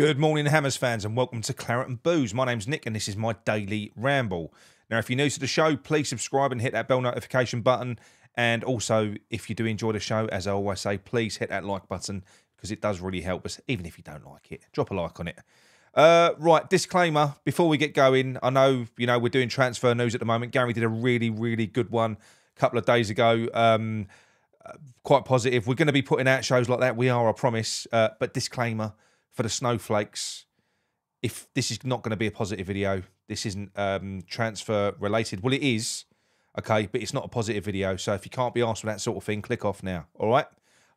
Good morning, Hammers fans, and welcome to Claret and Booze. My name's Nick, and this is my daily ramble. Now, if you're new to the show, please subscribe and hit that bell notification button. And also, if you do enjoy the show, as I always say, please hit that like button because it does really help us, even if you don't like it. Drop a like on it. Right, disclaimer, before we get going, I know, we're doing transfer news at the moment. Gary did a really, really good one a couple of days ago. Quite positive. We're going to be putting out shows like that. We are, I promise. But disclaimer, for the snowflakes, if this is not going to be a positive video, this isn't transfer related. Well, it is, okay, but it's not a positive video. So if you can't be asked for that sort of thing, click off now. All right?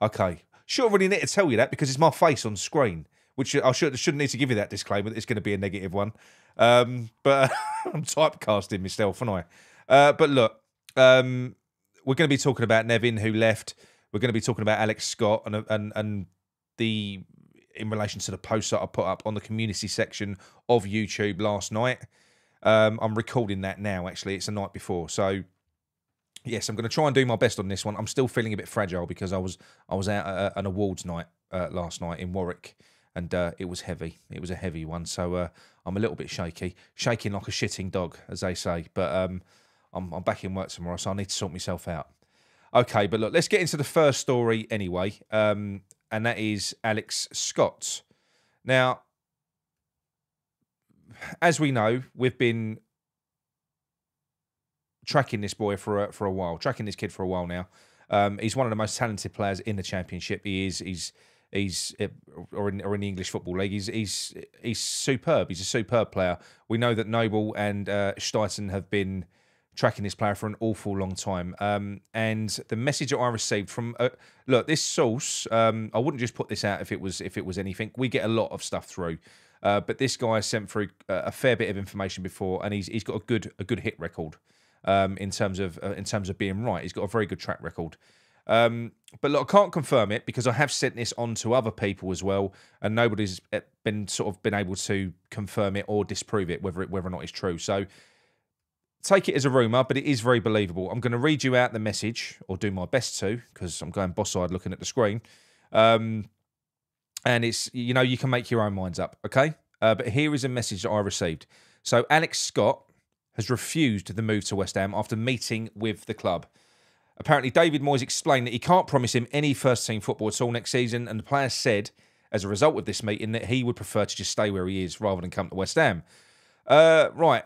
Okay. Shouldn't really need to tell you that because it's my face on screen, which I shouldn't need to give you that disclaimer that it's going to be a negative one. But I'm typecasting myself, aren't I? But look, we're going to be talking about Nevin, who left. We're going to be talking about Alex Scott and the in relation to the post that I put up on the community section of YouTube last night. I'm recording that now, actually. It's the night before. So, yes, I'm going to try and do my best on this one. I'm still feeling a bit fragile because I was out at an awards night last night in Warwick, and it was heavy. It was a heavy one. So I'm a little bit shaky. Shaking like a shitting dog, as they say. But I'm back in work tomorrow, so I need to sort myself out. Okay, but look, let's get into the first story anyway. And that is Alex Scott. Now, as we know, we've been tracking this boy for a while, tracking this kid for a while now. He's one of the most talented players in the Championship. He's or in the English Football League. He's superb. He's a superb player. We know that Noble and Stuyton have been tracking this player for an awful long time. And the message that I received from look, this source, I wouldn't just put this out if it was anything. We get a lot of stuff through, but this guy sent through a fair bit of information before, and he's got a good hit record in terms of being right. He's got a very good track record. But look, I can't confirm it because I have sent this on to other people as well, and nobody's been able to confirm it or disprove it, whether or not it's true. So take it as a rumour, but it is very believable. I'm going to read you out the message, or do my best to, because I'm going boss-eyed looking at the screen. And it's, you can make your own minds up, okay? But here is a message that I received. So Alex Scott has refused the move to West Ham after meeting with the club. Apparently, David Moyes explained that he can't promise him any first-team football at all next season, and the player said, as a result of this meeting, that he would prefer to just stay where he is rather than come to West Ham. Right.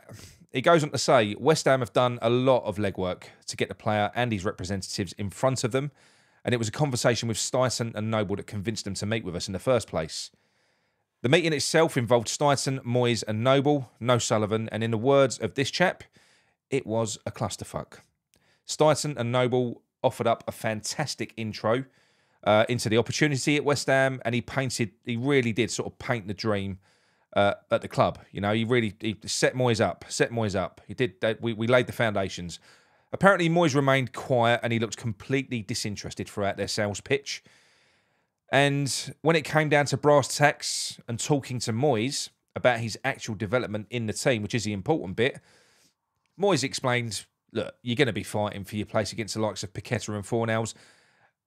He goes on to say, West Ham have done a lot of legwork to get the player and his representatives in front of them, and it was a conversation with Stuyton and Noble that convinced them to meet with us in the first place. The meeting itself involved Stuyton, Moyes and Noble, no Sullivan, and in the words of this chap, it was a clusterfuck. Stuyton and Noble offered up a fantastic intro into the opportunity at West Ham, and he really did sort of paint the dream at the club. He set Moyes up. He did. We laid the foundations. Apparently, Moyes remained quiet and he looked completely disinterested throughout their sales pitch. And when it came down to brass tacks and talking to Moyes about his actual development in the team, which is the important bit, Moyes explained, look, you're going to be fighting for your place against the likes of Paqueta and Fornells.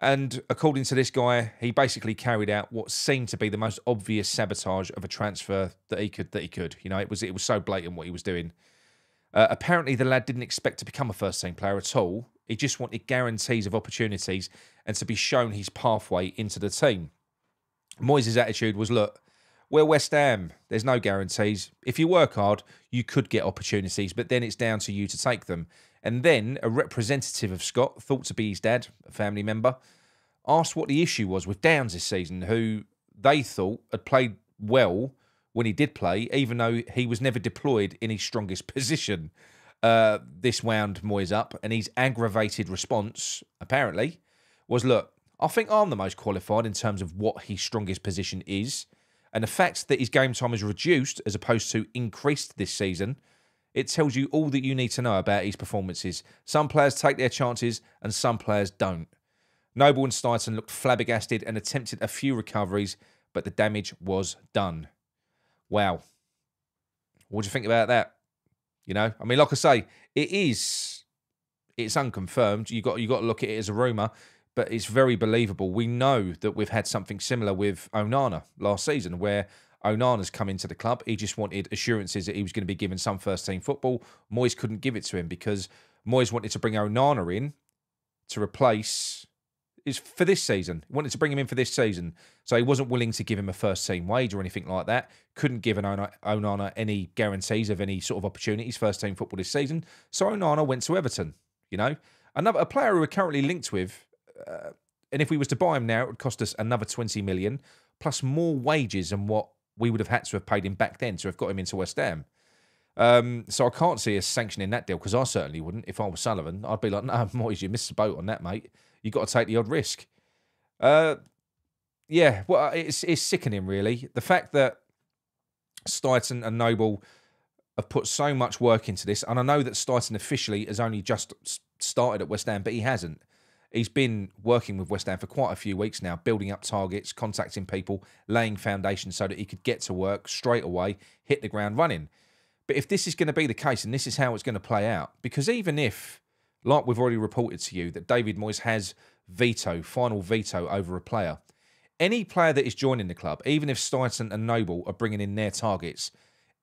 And according to this guy, he basically carried out what seemed to be the most obvious sabotage of a transfer that he could. It was so blatant what he was doing. Apparently, the lad didn't expect to become a first-team player at all. He just wanted guarantees of opportunities and to be shown his pathway into the team. Moyes' attitude was, look, we're West Ham. There's no guarantees. If you work hard, you could get opportunities, but then it's down to you to take them. And then a representative of Scott, thought to be his dad, a family member, asked what the issue was with Downs this season, who they thought had played well when he did play, even though he was never deployed in his strongest position. This wound Moyes up, and his aggravated response, apparently, was, look, I think I'm the most qualified in terms of what his strongest position is, and the fact that his game time is reduced as opposed to increased this season, it tells you all that you need to know about his performances. Some players take their chances and some players don't. Noble and Stuyton looked flabbergasted and attempted a few recoveries, but the damage was done. Wow. What do you think about that? Like I say, it's unconfirmed. You got to look at it as a rumour, but it's very believable. We know that we've had something similar with Onana last season, where Onana's come into the club. He just wanted assurances that he was going to be given some first-team football. Moyes couldn't give it to him because Moyes wanted to bring Onana in to replace... is for this season. He wanted to bring him in for this season. So he wasn't willing to give him a first-team wage or anything like that. Couldn't give Onana any guarantees of any sort of opportunities, first-team football this season. So Onana went to Everton, you know. A player who we're currently linked with, and if we was to buy him now, it would cost us another 20 million, plus more wages than what we would have had to have paid him back then to have got him into West Ham. So I can't see us sanctioning that deal, because I certainly wouldn't. If I was Sullivan, I'd be like, no, Moyes, you missed the boat on that, mate. You've got to take the odd risk. Yeah, well, it's sickening, really. The fact that Steidten and Noble have put so much work into this, and I know that Steidten officially has only just started at West Ham, but he hasn't. He's been working with West Ham for quite a few weeks now, building up targets, contacting people, laying foundations so that he could get to work straight away, hit the ground running. But if this is going to be the case, and this is how it's going to play out, because even if, like we've already reported to you, that David Moyes has final veto over a player, any player that is joining the club, even if Steidten and Noble are bringing in their targets,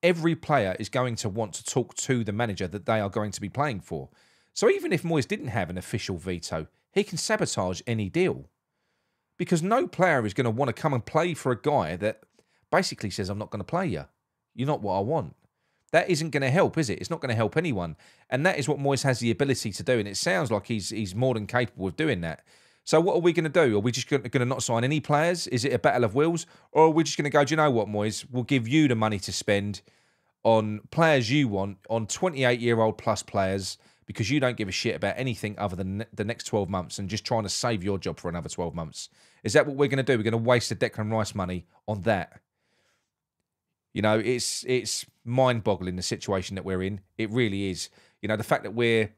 every player is going to want to talk to the manager that they are going to be playing for. So even if Moyes didn't have an official veto, he can sabotage any deal. Because no player is going to want to come and play for a guy that basically says, I'm not going to play you. You're not what I want. That isn't going to help, is it? It's not going to help anyone. And that is what Moyes has the ability to do. And it sounds like he's more than capable of doing that. So what are we going to do? Are we just going to not sign any players? Is it a battle of wills? Or are we just going to go, do you know what, Moyes? We'll give you the money to spend on players you want, on 28-year-old plus players, because you don't give a shit about anything other than the next 12 months and just trying to save your job for another 12 months. Is that what we're going to do? We're going to waste the Declan Rice money on that? You know, it's mind-boggling, the situation that we're in. It really is. You know, the fact that we're,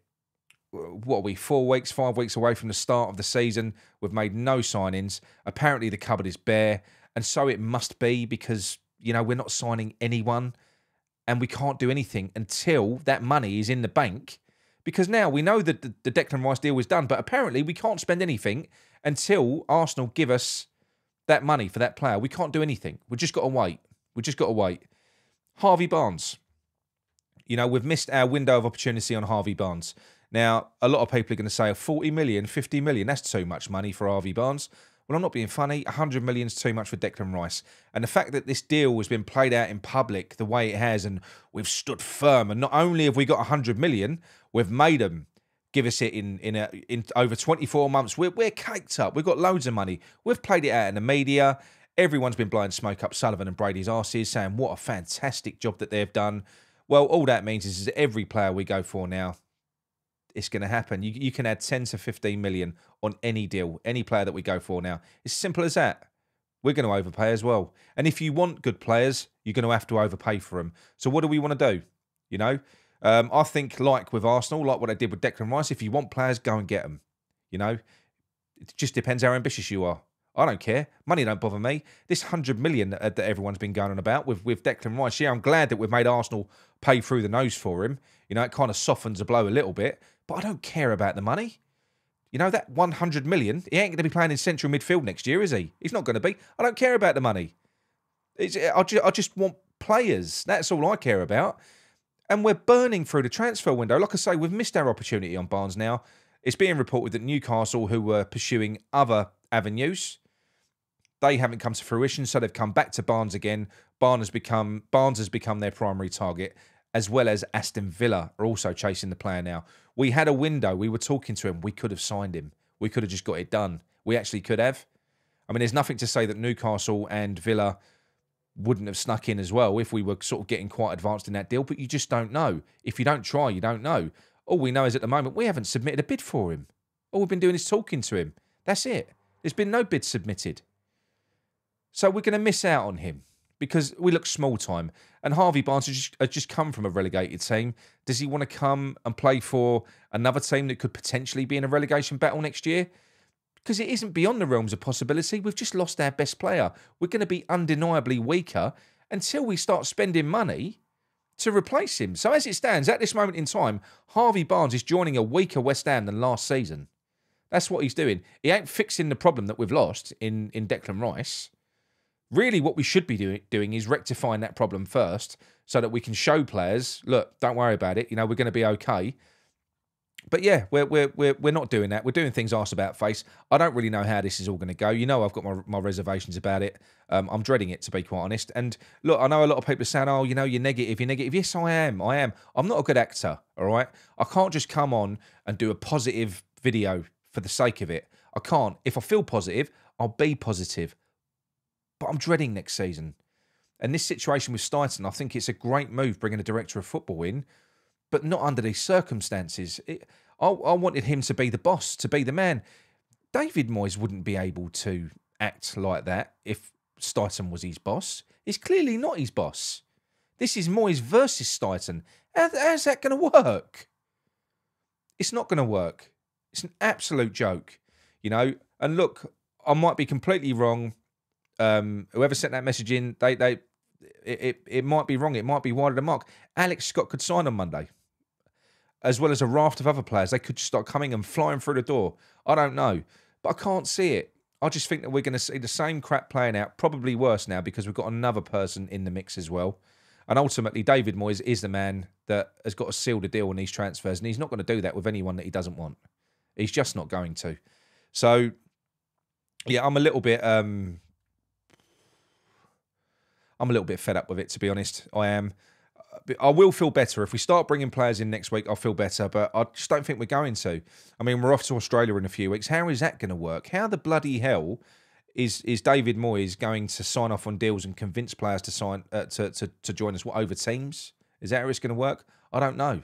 5 weeks away from the start of the season. We've made no signings. Apparently the cupboard is bare. And so it must be, because, you know, we're not signing anyone. And we can't do anything until that money is in the bank. Because now we know that the Declan Rice deal is done. But apparently we can't spend anything until Arsenal give us that money for that player. We can't do anything. We've just got to wait. We've just got to wait. Harvey Barnes. You know, we've missed our window of opportunity on Harvey Barnes. Now, a lot of people are going to say 40 million, 50 million, that's too much money for Harvey Barnes. Well, I'm not being funny. 100 million is too much for Declan Rice. And the fact that this deal has been played out in public the way it has, and we've stood firm, and not only have we got 100 million, we've made them give us it in over 24 months. We're caked up. We've got loads of money. We've played it out in the media. Everyone's been blowing smoke up Sullivan and Brady's arses, saying what a fantastic job that they've done. Well, all that means is every player we go for now, it's going to happen. You can add 10 to 15 million on any deal, any player that we go for now. It's simple as that. We're going to overpay as well. And if you want good players, you're going to have to overpay for them. So what do we want to do? You know, I think like with Arsenal, like what I did with Declan Rice, if you want players, go and get them. You know, it just depends how ambitious you are. I don't care. Money don't bother me. This 100 million that everyone's been going on about with Declan Rice, yeah, I'm glad that we've made Arsenal pay through the nose for him. You know, it kind of softens the blow a little bit. But I don't care about the money. You know, that 100 million, he ain't going to be playing in central midfield next year, is he? He's not going to be. I don't care about the money. I just want players. That's all I care about. And we're burning through the transfer window. Like I say, we've missed our opportunity on Barnes now. It's being reported that Newcastle, who were pursuing other avenues, they haven't come to fruition, so they've come back to Barnes again. Barnes has become their primary target, as well as Aston Villa are also chasing the player now. We had a window. We were talking to him. We could have signed him. We could have just got it done. We actually could have. I mean, there's nothing to say that Newcastle and Villa wouldn't have snuck in as well if we were sort of getting quite advanced in that deal, but you just don't know. If you don't try, you don't know. All we know is at the moment, we haven't submitted a bid for him. All we've been doing is talking to him. That's it. There's been no bid submitted. So we're going to miss out on him because we look small time. And Harvey Barnes has just come from a relegated team. Does he want to come and play for another team that could potentially be in a relegation battle next year? Because it isn't beyond the realms of possibility. We've just lost our best player. We're going to be undeniably weaker until we start spending money to replace him. So as it stands, at this moment in time, Harvey Barnes is joining a weaker West Ham than last season. That's what he's doing. He ain't fixing the problem that we've lost in Declan Rice. Really, what we should be doing is rectifying that problem first so that we can show players, look, don't worry about it. You know, we're going to be okay. But yeah, we're not doing that. We're doing things arse about face. I don't really know how this is all going to go. You know, I've got my reservations about it. I'm dreading it, to be quite honest. And look, I know a lot of people are saying, oh, you know, you're negative, you're negative. Yes, I am. I'm not a good actor, all right? I can't just come on and do a positive video for the sake of it. I can't. If I feel positive, I'll be positive. But I'm dreading next season. And this situation with Stuyton, I think it's a great move bringing a director of football in, but not under these circumstances. I wanted him to be the boss, to be the man. David Moyes wouldn't be able to act like that if Stuyton was his boss. He's clearly not his boss. This is Moyes versus Stuyton. How's that going to work? It's not going to work. It's an absolute joke, you know. And look, I might be completely wrong. Whoever sent that message in, it might be wrong. It might be wide of the mark. Alex Scott could sign on Monday, as well as a raft of other players. They could just start coming and flying through the door. I don't know, but I can't see it. I just think that we're going to see the same crap playing out, probably worse now because we've got another person in the mix as well. And ultimately, David Moyes is the man that has got to seal the deal on these transfers, and he's not going to do that with anyone that he doesn't want. He's just not going to. So, yeah, I'm a little bit fed up with it, to be honest. I am. I will feel better. If we start bringing players in next week, I'll feel better, but I just don't think we're going to. I mean, we're off to Australia in a few weeks. How is that going to work? How the bloody hell is David Moyes going to sign off on deals and convince players to sign to join us? What, over Teams? Is that how it's going to work? I don't know.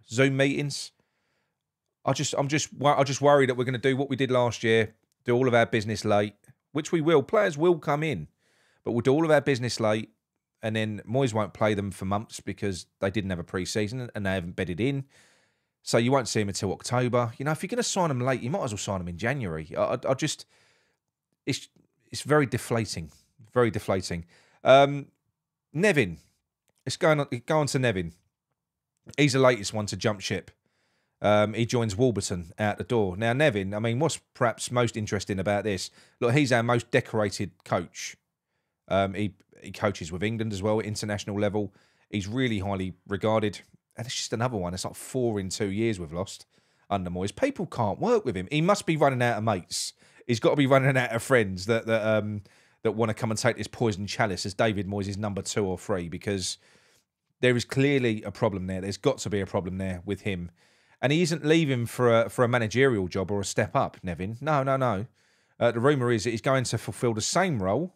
Zoom meetings? I'm just worried that we're going to do what we did last year, do all of our business late, which we will. Players will come in, but we'll do all of our business late, and then Moyes won't play them for months because they didn't have a pre-season and they haven't bedded in. So you won't see them until October. You know, if you're going to sign them late, you might as well sign them in January. It's very deflating, very deflating. Nevin, let's go on to Nevin. He's the latest one to jump ship. He joins Warburton out the door. Now, Nevin, I mean, what's perhaps most interesting about this? Look, he's our most decorated coach. He coaches with England as well at international level. He's really highly regarded. And it's just another one. It's like 4 in 2 years we've lost under Moyes. People can't work with him. He must be running out of mates. He's got to be running out of friends that want to come and take this poison chalice as David Moyes is number 2 or 3, because there is clearly a problem there. There's got to be a problem there with him. And he isn't leaving for a managerial job or a step up, Nevin. No. The rumour is that he's going to fulfil the same role,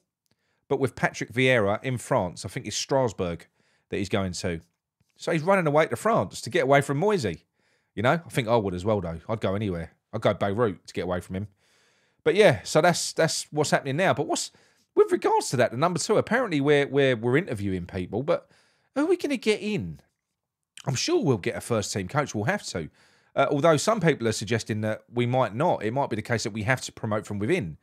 but with Patrick Vieira in France. I think it's Strasbourg that he's going to. So he's running away to France to get away from Moisey. You know, I think I would as well, though. I'd go anywhere. I'd go Beirut to get away from him. But yeah, so that's what's happening now. But what's with regards to that, the number 2, apparently we're interviewing people, but who are we going to get in? I'm sure we'll get a first-team coach. We'll have to. Although some people are suggesting that we might not. It might be the case that we have to promote from within.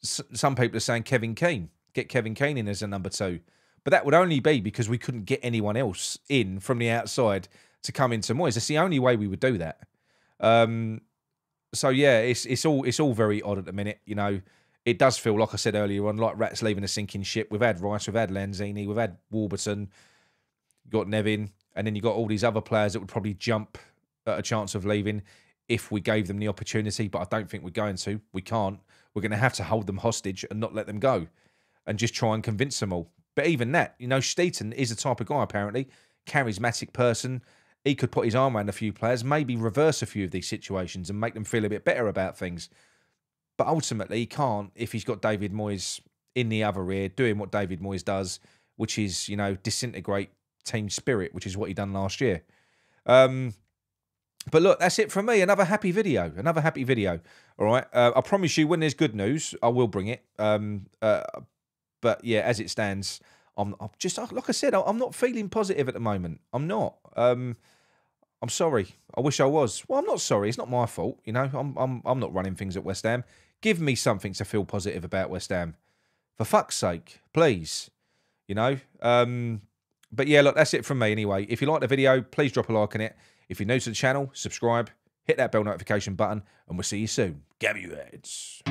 Some people are saying Kevin Keane. Get Kevin Keane in as a number 2. But that would only be because we couldn't get anyone else in from the outside to come into Moyes. That's the only way we would do that. So yeah, it's all very odd at the minute. You know, it does feel, like I said earlier on, like rats leaving a sinking ship. We've had Rice, we've had Lanzini, we've had Warburton, got Nevin, and then you got all these other players that would probably jump at a chance of leaving if we gave them the opportunity. But I don't think we're going to. We can't. We're going to have to hold them hostage and not let them go, and just try and convince them all. But even that, you know, Stuyton is the type of guy, apparently, charismatic person. He could put his arm around a few players, maybe reverse a few of these situations and make them feel a bit better about things. But ultimately, he can't if he's got David Moyes in the other ear, doing what David Moyes does, which is, you know, disintegrate team spirit, which is what he done last year. But look, that's it from me. Another happy video. All right. I promise you, when there's good news, I will bring it. But yeah, as it stands, I'm just, like I said, I'm not feeling positive at the moment. I'm not. I'm sorry. I wish I was. Well, I'm not sorry. It's not my fault. You know, I'm not running things at West Ham. Give me something to feel positive about West Ham, for fuck's sake, please. You know. But yeah, look, that's it from me anyway. If you like the video, please drop a like on it. If you're new to the channel, subscribe, hit that bell notification button, and we'll see you soon. Gabby heads.